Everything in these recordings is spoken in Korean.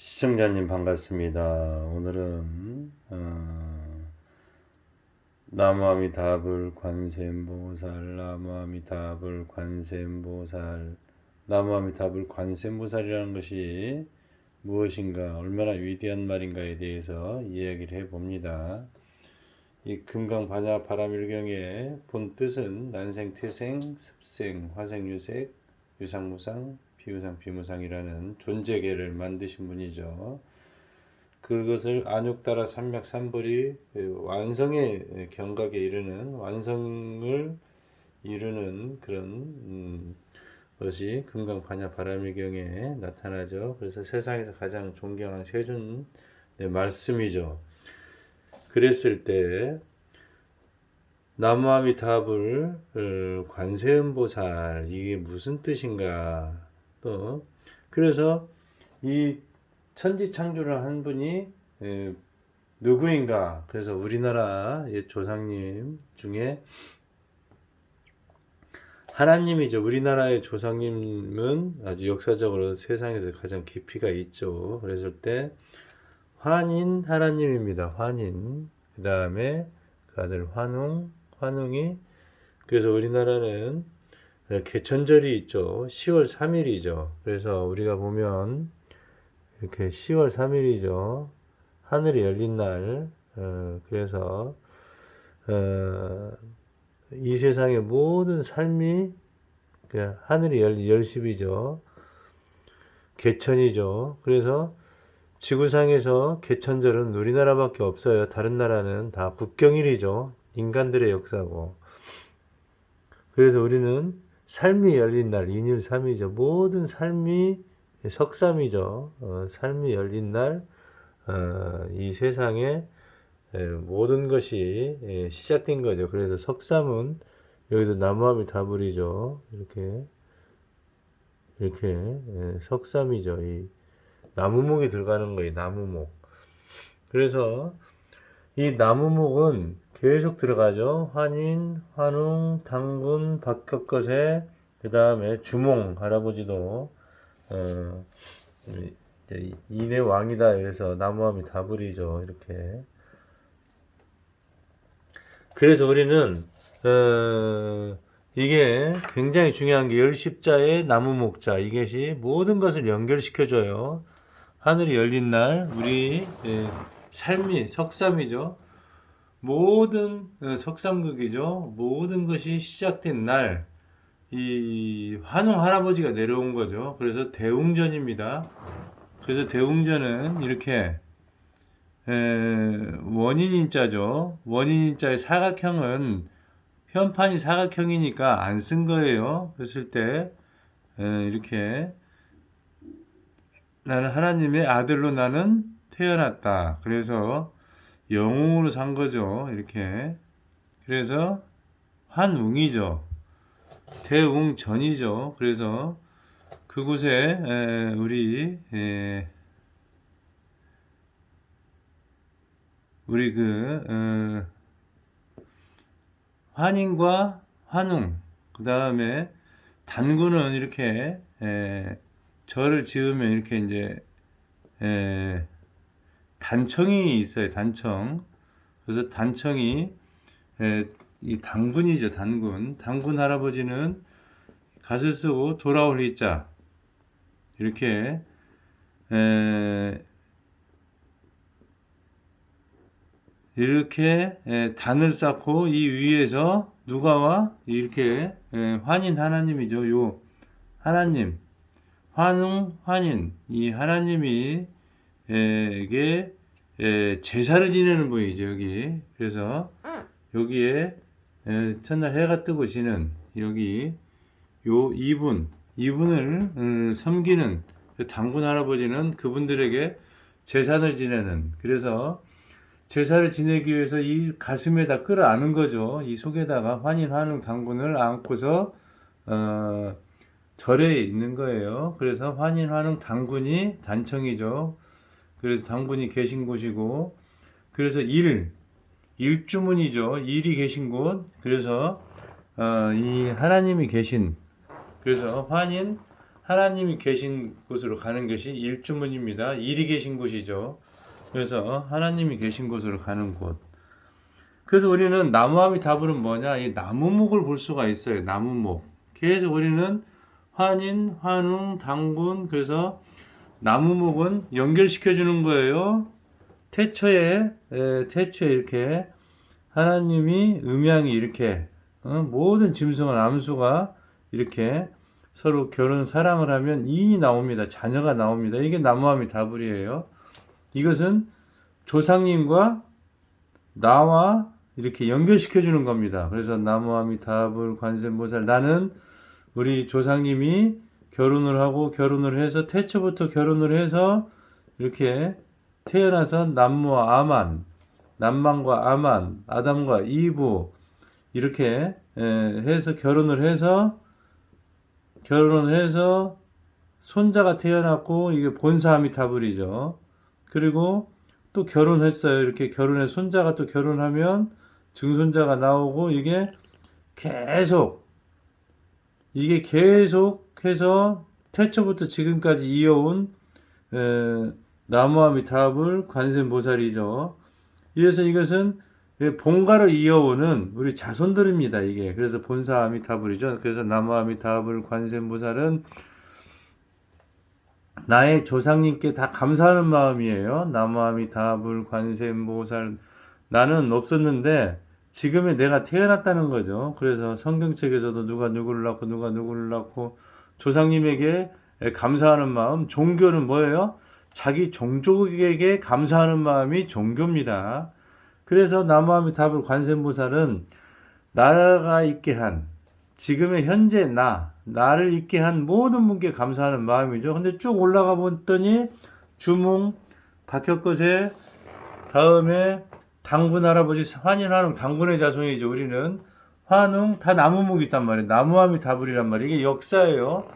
시청자님 반갑습니다. 오늘은 나무아미다불 관세음보살, 나무아미다불 관세음보살, 나무아미다불 관세음보살이라는 것이 무엇인가, 얼마나 위대한 말인가에 대해서 이야기를 해봅니다. 이 금강반야 바람일경의 본 뜻은 난생, 태생, 습생, 화생유색, 유상무상, 비유상, 비무상이라는 존재계를 만드신 분이죠. 그것을 안욕따라 삼맥삼벌이 완성의 경각에 이르는, 완성을 이루는 그런 것이 금강반야 바람일경에 나타나죠. 그래서 세상에서 가장 존경하는 세존의 말씀이죠. 그랬을 때 나무아미타불 관세음보살, 이게 무슨 뜻인가. 또 그래서 이 천지창조를 한 분이 누구인가. 그래서 우리나라 옛 조상님 중에 하나님이죠. 우리나라의 조상님은 아주 역사적으로 세상에서 가장 깊이가 있죠. 그랬을 때 환인 하나님입니다. 환인. 그 다음에 그 아들 환웅이. 그래서 우리나라는 개천절이 있죠. 10월 3일이죠. 그래서 우리가 보면 이렇게 10월 3일이죠. 하늘이 열린 날. 그래서 이 세상의 모든 삶이 하늘이 열십이죠. 개천이죠. 그래서 지구상에서 개천절은 우리나라밖에 없어요. 다른 나라는 다 국경일이죠. 인간들의 역사고. 그래서 우리는 삶이 열린 날, 인일삼이죠. 모든 삶이 석삼이죠. 삶이 열린 날, 이 세상에 모든 것이 시작된 거죠. 그래서 석삼은 여기도 나무아미다불이죠. 이렇게 석삼이죠. 이 나무목이 들어가는 거예요. 나무목. 그래서 이 나무목은 계속 들어가죠. 환인, 환웅, 당군, 박격거세, 그 다음에 주몽 할아버지도 이내 왕이다 해서 나무아미다불이죠. 이렇게. 그래서 우리는 이게 굉장히 중요한 게 열십자의 나무목자, 이것이 모든 것을 연결시켜줘요. 하늘이 열린 날 우리 삶이 석삼이죠. 모든 석삼극이죠. 모든 것이 시작된 날, 이 환웅 할아버지가 내려온 거죠. 그래서 대웅전입니다. 그래서 대웅전은 이렇게 원인인자죠. 원인인자의 사각형은 현판이 사각형이니까 안 쓴 거예요. 그랬을 때 이렇게 나는 하나님의 아들로 나는 태어났다. 그래서 영웅으로 산 거죠. 이렇게. 그래서 환웅이죠. 대웅전이죠. 그래서 그곳에 우리 환인과 환웅, 그 다음에 단군은 이렇게 절을 지으면 이렇게 이제 단청이 있어요. 단청. 그래서 단청이 이 단군이죠. 단군. 단군 할아버지는 갓을 쓰고 돌아올 희자. 이렇게 이렇게 단을 쌓고 이 위에서 누가 와? 이렇게 환인 하나님이죠. 요 하나님, 환웅, 환인, 이 하나님이 에게 제사를 지내는 분이죠. 여기. 그래서 여기에 첫날 해가 뜨고 지는 여기 요 이분을 섬기는 당군 할아버지는 그분들에게 제사를 지내는. 그래서 제사를 지내기 위해서 이 가슴에다 끌어안은 거죠. 이 속에다가 환인, 환웅, 당군을 안고서 절에 있는 거예요. 그래서 환인, 환웅, 당군이 단청이죠. 그래서 당군이 계신 곳이고, 그래서 일주문이죠. 일이 계신 곳. 그래서 이 하나님이 계신. 그래서 환인, 하나님이 계신 곳으로 가는 것이 일주문입니다. 일이 계신 곳이죠. 그래서 하나님이 계신 곳으로 가는 곳. 그래서 우리는 나무아미타불은 뭐냐? 이 나무목을 볼 수가 있어요. 나무목. 그래서 우리는 환인, 환웅, 당군. 그래서 나무목은 연결시켜 주는 거예요. 태초에 이렇게 하나님이 음양이 이렇게 모든 짐승은 암수가 이렇게 서로 결혼 사랑을 하면 이인이 나옵니다. 자녀가 나옵니다. 이게 나무아미다불이에요. 이것은 조상님과 나와 이렇게 연결시켜 주는 겁니다. 그래서 나무아미다불 관세음보살, 나는 우리 조상님이 결혼을 하고 결혼을 해서 태초부터 결혼을 해서 이렇게 태어나서 남무와 아만, 남만과 아만, 아담과 이브 이렇게 해서 결혼을 해서 손자가 태어났고 이게 본사아미타불이죠. 그리고 또 결혼했어요. 이렇게 결혼해 손자가 또 결혼하면 증손자가 나오고 이게 계속해서 태초부터 지금까지 이어온 나무아미타불 관세음보살이죠. 그래서 이것은 본가로 이어오는 우리 자손들입니다. 이게 그래서 본사아미타불이죠. 그래서 나무아미타불 관세음보살은 나의 조상님께 다 감사하는 마음이에요. 나무아미타불 관세음보살, 나는 없었는데 지금의 내가 태어났다는 거죠. 그래서 성경책에서도 누가 누구를 낳고 조상님에게 감사하는 마음, 종교는 뭐예요? 자기 종족에게 감사하는 마음이 종교입니다. 그래서 나무아미타불 관세음보살은 나가 있게 한 지금의 현재 나를 있게 한 모든 분께 감사하는 마음이죠. 근데 쭉 올라가 봤더니 주몽, 박혁거세, 다음에 당군 할아버지, 환인, 환웅, 당군의 자손이죠. 우리는 환웅 다 나무목이 있단 말이에요. 나무아미다불이란 말이에요. 이게 역사예요.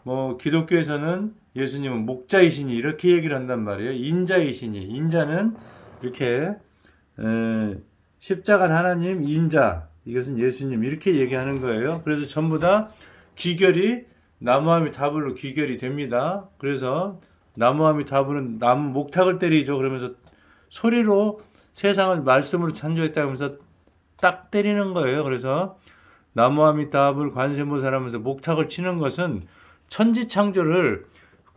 뭐 기독교에서는 예수님은 목자이시니 이렇게 얘기를 한단 말이에요. 인자이시니, 인자는 이렇게 십자가 하나님, 인자, 이것은 예수님 이렇게 얘기하는 거예요. 그래서 전부 다 귀결이 나무아미다불로 귀결이 됩니다. 그래서 나무아미다불은 나무 목탁을 때리죠. 그러면서 소리로 세상을 말씀으로 창조했다면서 딱 때리는 거예요. 그래서 나무아미다불 관세음보살 하면서 목탁을 치는 것은 천지창조를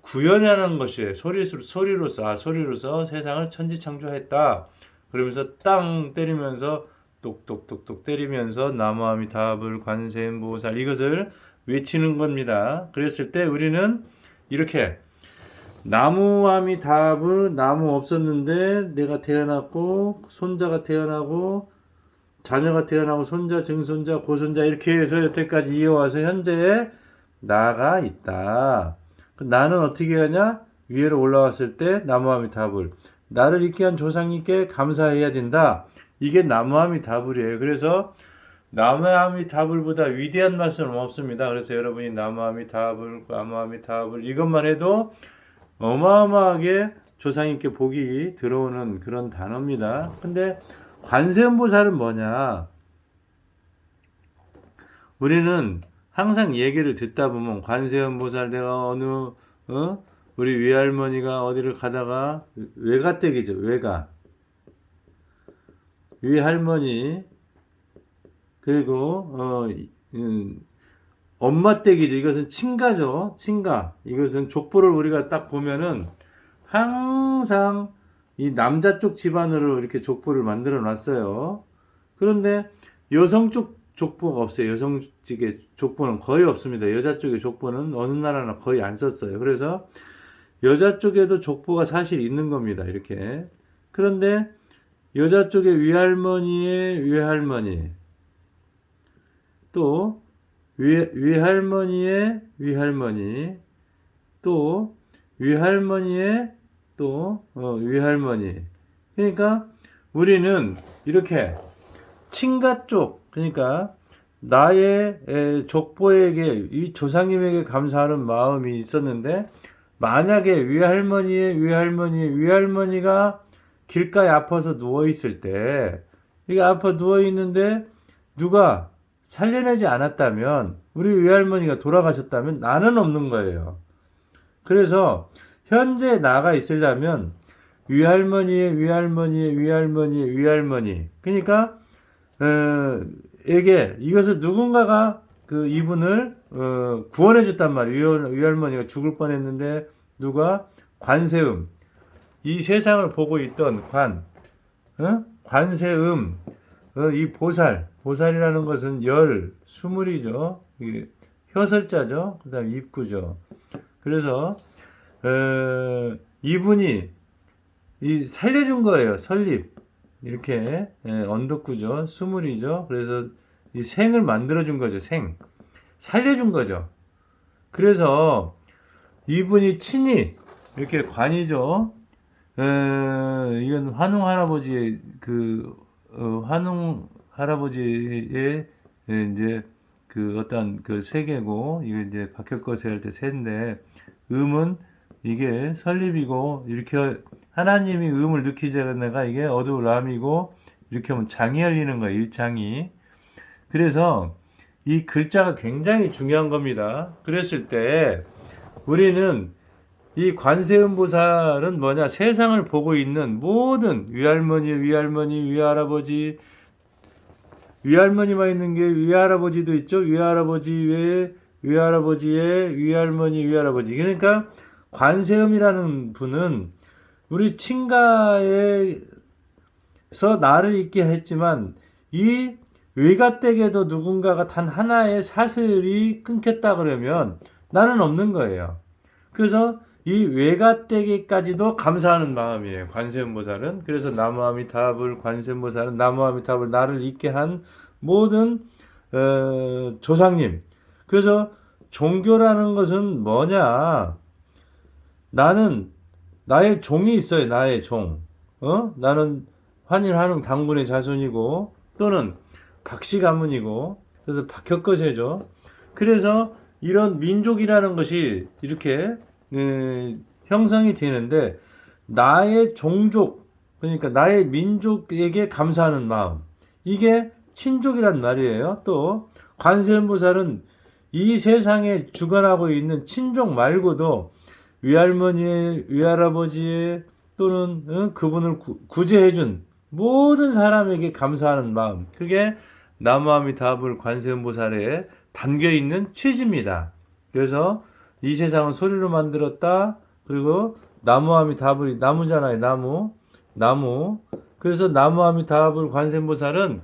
구현하는 것이에요. 소리로서 세상을 천지창조했다. 그러면서 땅 때리면서 똑똑똑똑 때리면서 나무아미다불 관세음보살 이것을 외치는 겁니다. 그랬을 때 우리는 이렇게 나무아미다불, 나무 없었는데 내가 태어났고 손자가 태어나고 자녀가 태어나고 손자, 증손자, 고손자 이렇게 해서 여태까지 이어와서 현재에 나가 있다. 나는 어떻게 하냐? 위로 올라왔을 때 나무아미다불, 나를 있게 한 조상님께 감사해야 된다. 이게 나무아미다불이에요. 그래서 나무아미다불보다 위대한 말씀은 없습니다. 그래서 여러분이 나무아미다불 이것만 해도 어마어마하게 조상님께 복이 들어오는 그런 단어입니다. 근데 관세음보살은 뭐냐? 우리는 항상 얘기를 듣다 보면 관세음보살, 내가 우리 외할머니가 어디를 가다가 외가댁이죠. 외할머니, 그리고 엄마 댁이죠. 이것은 친가죠. 친가. 이것은 족보를 우리가 딱 보면은 항상 이 남자 쪽 집안으로 이렇게 족보를 만들어 놨어요. 그런데 여성 쪽 족보가 없어요. 여성 쪽의 족보는 거의 없습니다. 여자 쪽의 족보는 어느 나라나 거의 안 썼어요. 그래서 여자 쪽에도 족보가 사실 있는 겁니다. 이렇게. 그런데 여자 쪽의 외할머니의 외할머니, 또 외할머니의 외할머니, 또 외할머니의 외할머니. 그러니까 우리는 이렇게 친가 쪽, 그러니까 나의 족보에게, 이 조상님에게 감사하는 마음이 있었는데, 만약에 외할머니가 길가에 아파서 누워있을 때, 이게 아파 누워있는데 누가 살려내지 않았다면, 우리 외할머니가 돌아가셨다면 나는 없는 거예요. 그래서 현재 나가 있으려면 위할머니의 위할머니의 위할머니의 위할머니, 그러니까 에게 이것을 누군가가 그 이분을 구원해 줬단 말이에요. 위할머니가 죽을 뻔했는데 누가 관세음, 이 세상을 보고 있던 관세음, 이 보살이라는 것은 스물이죠. 혀설자죠. 그다음 입구죠. 그래서 이분이 이 살려준 거예요. 설립. 이렇게 언덕구죠. 스물이죠. 그래서 이 생을 만들어준 거죠. 살려준 거죠. 그래서 이분이 친히 이렇게 관이죠. 이건 환웅 할아버지의 환웅 할아버지의 이제 그 어떤 그 세계고, 이게 이제 박혁거세 할 때 세인데, 음은 이게 설립이고, 이렇게 하나님이 음을 느끼지 않는 이게 어두람이고, 이렇게 하면 장이 열리는 거예요. 일장이. 그래서 이 글자가 굉장히 중요한 겁니다. 그랬을 때 우리는 이 관세음보살은 뭐냐? 세상을 보고 있는 모든 위할머니, 위할아버지, 위할머니만 있는 게 위할아버지도 있죠. 위할아버지의 위할머니, 위할아버지. 그러니까 관세음이라는 분은 우리 친가에서 나를 있게 했지만, 이 외가댁에도 누군가가 단 하나의 사슬이 끊겼다 그러면 나는 없는 거예요. 그래서 이 외가댁에까지도 감사하는 마음이에요. 관세음보살은. 그래서 나무아미타불 관세음보살은 나무아미타불, 나를 있게 한 모든 조상님. 그래서 종교라는 것은 뭐냐? 나는 나의 종이 있어요. 나의 종. 나는 환일한웅 당군의 자손이고, 또는 박씨 가문이고, 그래서 박혁거세죠. 그래서 이런 민족이라는 것이 이렇게 형성이 되는데, 나의 종족, 그러니까 나의 민족에게 감사하는 마음, 이게 친족이란 말이에요. 또 관세음보살은 이 세상에 주관하고 있는 친족 말고도 위할머니의, 위할아버지의, 또는 그분을 구제해준 모든 사람에게 감사하는 마음, 그게 나무아미타불 관세음보살에 담겨있는 취지입니다. 그래서 이 세상은 소리로 만들었다. 그리고 나무아미타불이 나무잖아요. 나무. 그래서 나무아미타불 관세음보살은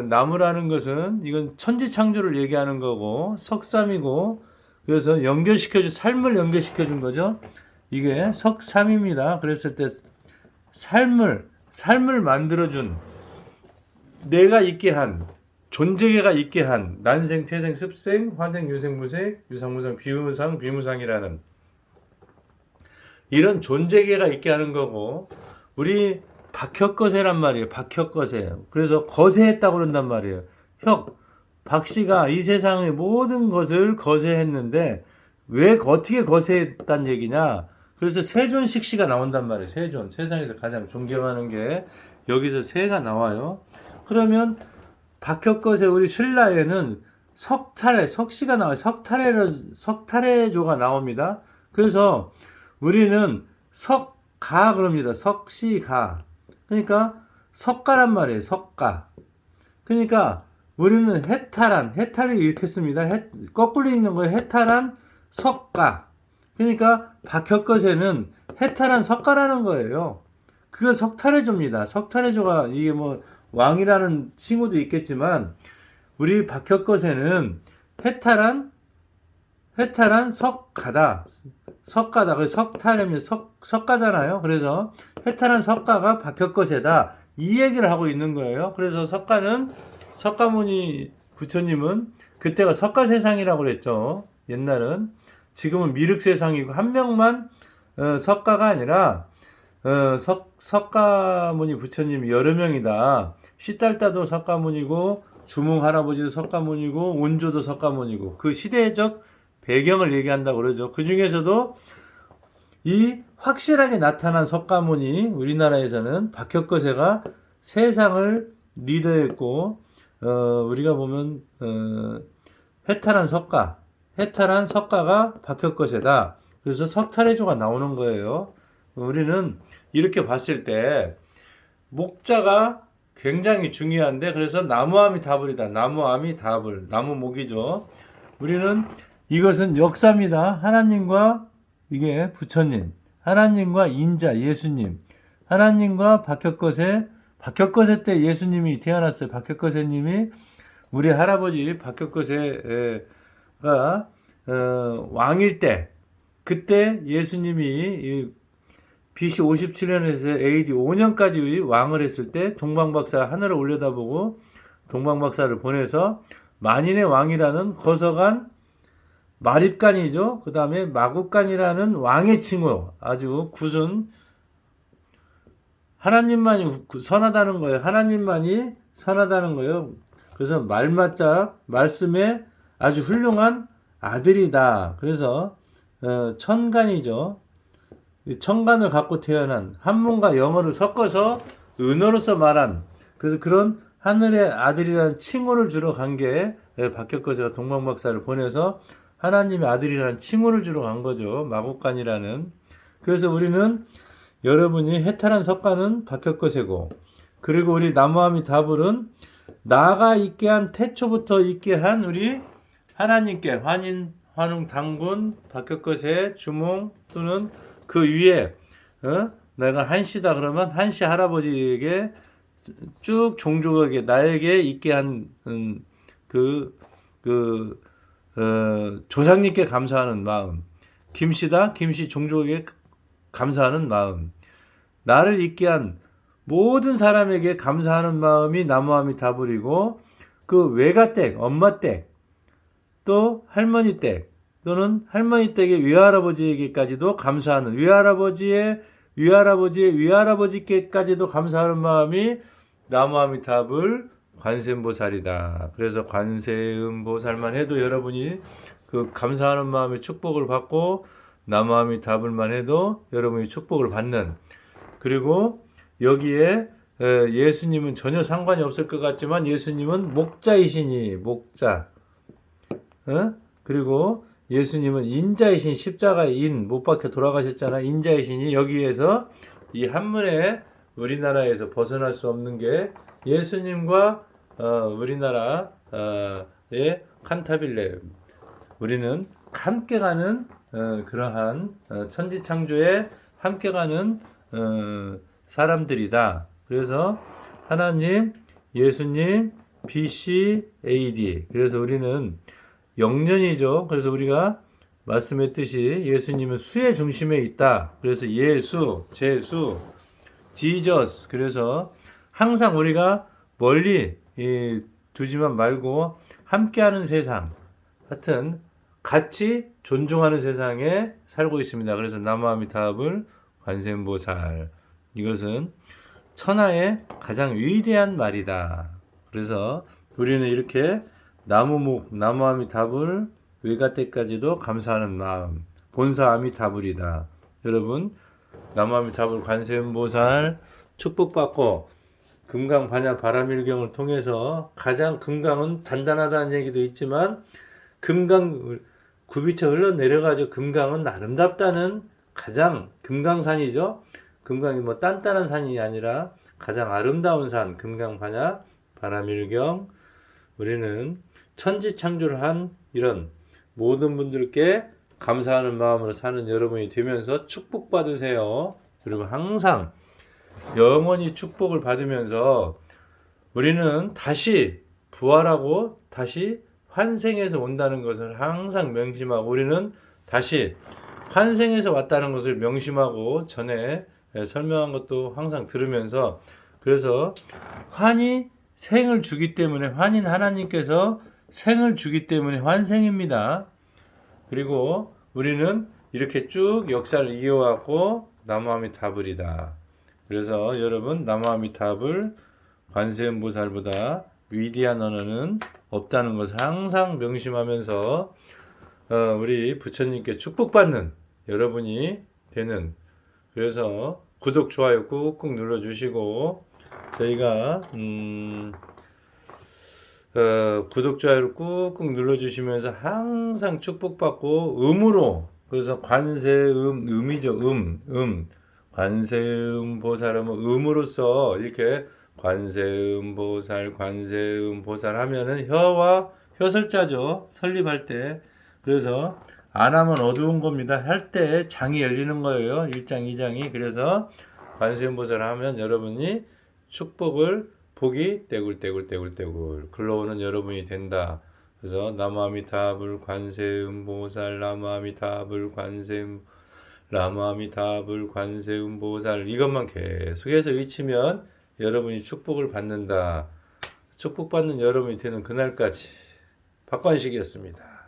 나무라는 것은 이건 천지창조를 얘기하는 거고, 석삼이고, 그래서 삶을 연결시켜준 거죠. 이게 석삼입니다. 그랬을 때 삶을 만들어준, 내가 있게 한, 존재계가 있게 한, 난생, 태생, 습생, 화생, 유생, 무생, 유상무상, 비무상이라는 이런 존재계가 있게 하는 거고, 우리 박혁거세란 말이에요. 박혁거세. 그래서 거세했다고 그런단 말이에요. 박씨가 이 세상의 모든 것을 거세했는데 왜 어떻게 거세했단 얘기냐? 그래서 세존식씨가 나온단 말이에요. 세상에서 가장 존경하는 게 여기서 세가 나와요. 그러면 박혁거세 우리 신라에는 석씨가 나와요. 석탈해조가 나옵니다. 그래서 우리는 석가 그럽니다. 석씨가. 그러니까 석가란 말이에요. 석가. 그러니까 우리는 해탈을 읽겠습니다. 거꾸로 읽는 거예요. 해탈한 석가. 그러니까 박혁거세는 해탈한 석가라는 거예요. 그거 석탈해조입니다. 석탈해조가 이게 뭐 왕이라는 칭호도 있겠지만, 우리 박혁거세는 해탈한 석가다. 그래서 석탈하면 석가잖아요. 그래서 해탈한 석가가 박혁거세다. 이 얘기를 하고 있는 거예요. 그래서 석가모니 부처님은 그때가 석가세상이라고 그랬죠. 옛날은. 지금은 미륵세상이고, 한 명만 석가가 아니라 석가모니 부처님이 여러 명이다. 시달다도 석가모니고, 주몽할아버지도 석가모니고, 온조도 석가모니고, 그 시대적 배경을 얘기한다고 그러죠. 그 중에서도 이 확실하게 나타난 석가모니, 우리나라에서는 박혁거세가 세상을 리더했고, 우리가 보면 해탈한 석가, 해탈한 석가가 박혁거세다. 그래서 석탈해조가 나오는 거예요. 우리는 이렇게 봤을 때 목자가 굉장히 중요한데, 그래서 나무아미 다불이다. 나무아미 다불, 나무목이죠. 우리는 이것은 역사입니다. 하나님과 이게 부처님, 하나님과 인자 예수님, 하나님과 박혁거세 때 예수님이 태어났어요. 박혁거세님이 우리 할아버지 박혁거세가 왕일 때, 그때 예수님이 BC 57년에서 AD 5년까지 왕을 했을 때 동방박사 하늘을 올려다보고 동방박사를 보내서 만인의 왕이라는 거서간 마립간이죠. 그 다음에 마국간이라는 왕의 칭호, 아주 굳은, 하나님만이 선하다는 거예요. 하나님만이 선하다는 거예요. 그래서 말맞자 말씀에 아주 훌륭한 아들이다. 그래서 천간이죠. 천간을 갖고 태어난, 한문과 영어를 섞어서 은어로서 말한, 그래서 그런 하늘의 아들이라는 칭호를 주러 간 게 박혁거세가 동방박사를 보내서 하나님의 아들이라는 칭호를 주러 간 거죠. 마국간이라는. 그래서 우리는, 여러분이 해탈한 석가는 박혁거세고, 그리고 우리 나무아미 다불은 나가 있게 한, 태초부터 있게 한 우리 하나님께 환인, 환웅, 당군, 박혁거세, 주몽, 또는 그 위에 내가 한시다 그러면 한시 할아버지에게 쭉 종족에게 나에게 있게 한 조상님께 감사하는 마음, 김씨다 김씨 종족에게 감사하는 마음, 나를 있게 한 모든 사람에게 감사하는 마음이 나무아미 다불이고, 그 외가댁, 엄마댁, 또 할머니댁, 또는 할머니 댁의 외할아버지에게까지도 감사하는, 외할아버지의 외할아버지께까지도 감사하는 마음이 나무아미 다불 관세음보살이다. 그래서 관세음보살만 해도 여러분이 그 감사하는 마음의 축복을 받고, 나무아미 다불만 해도 여러분이 축복을 받는, 그리고 여기에 예수님은 전혀 상관이 없을 것 같지만 예수님은 목자이시니 목자, 그리고 예수님은 인자이신, 십자가인 못 박혀 돌아가셨잖아. 인자이신이 여기에서 이 한문에 우리나라에서 벗어날 수 없는 게 예수님과 우리나라의 칸타빌레, 우리는 함께 가는 그러한 천지창조에 함께 가는 사람들이다. 그래서 하나님, 예수님, BC, AD. 그래서 우리는 영년이죠. 그래서 우리가 말씀했듯이 예수님은 수의 중심에 있다. 그래서 예수, 제수, 지저스. 그래서 항상 우리가 멀리 두지만 말고 함께하는 세상, 하여튼 같이 존중하는 세상에 살고 있습니다. 그래서 나무아미 다불 관세음보살, 이것은 천하의 가장 위대한 말이다. 그래서 우리는 이렇게 나무목, 나무아미 다불, 외가때까지도 감사하는 마음, 본사 아미다불이다. 여러분, 나무아미 다불 관세음보살 축복받고 금강 반야 바라밀경을 통해서, 가장 금강은 단단하다는 얘기도 있지만 금강 굽이쳐 흘러내려가지고 금강은 아름답다는, 가장 금강산이죠. 금강이 뭐 단단한 산이 아니라 가장 아름다운 산, 금강반야 바라밀경. 우리는 천지창조를 한 이런 모든 분들께 감사하는 마음으로 사는 여러분이 되면서 축복받으세요. 그리고 항상 영원히 축복을 받으면서 우리는 다시 부활하고 다시 환생해서 온다는 것을 항상 명심하고, 우리는 다시 환생해서 왔다는 것을 명심하고, 전에 설명한 것도 항상 들으면서, 그래서 환이 생을 주기 때문에, 환인 하나님께서 생을 주기 때문에 환생입니다. 그리고 우리는 이렇게 쭉 역사를 이어왔고 나무아미 다불이다. 그래서 여러분, 나무아미 다불 관세음보살보다 위대한 언어는 없다는 것을 항상 명심하면서 우리 부처님께 축복받는 여러분이 되는, 그래서 구독, 좋아요 꾹꾹 눌러주시고, 저희가 구독, 좋아요를 꾹꾹 눌러주시면서 항상 축복받고 음으로, 그래서 관세음, 음이죠. 관세음 보살하면 음으로써 이렇게 관세음 보살, 관세음 보살 하면은 혀와 혀설자죠. 설립할 때. 그래서 안 하면 어두운 겁니다. 할 때 장이 열리는 거예요. 1장, 2장이. 그래서 관세음 보살 하면 여러분이 축복을 복이 떼굴떼굴떼굴떼굴 글러오는 여러분이 된다. 그래서 나무아미타불 관세음보살 나무아미타불 관세음 나무아미타불 관세음보살 이것만 계속해서 외치면 여러분이 축복을 받는다. 축복받는 여러분이 되는 그날까지 박관식이었습니다.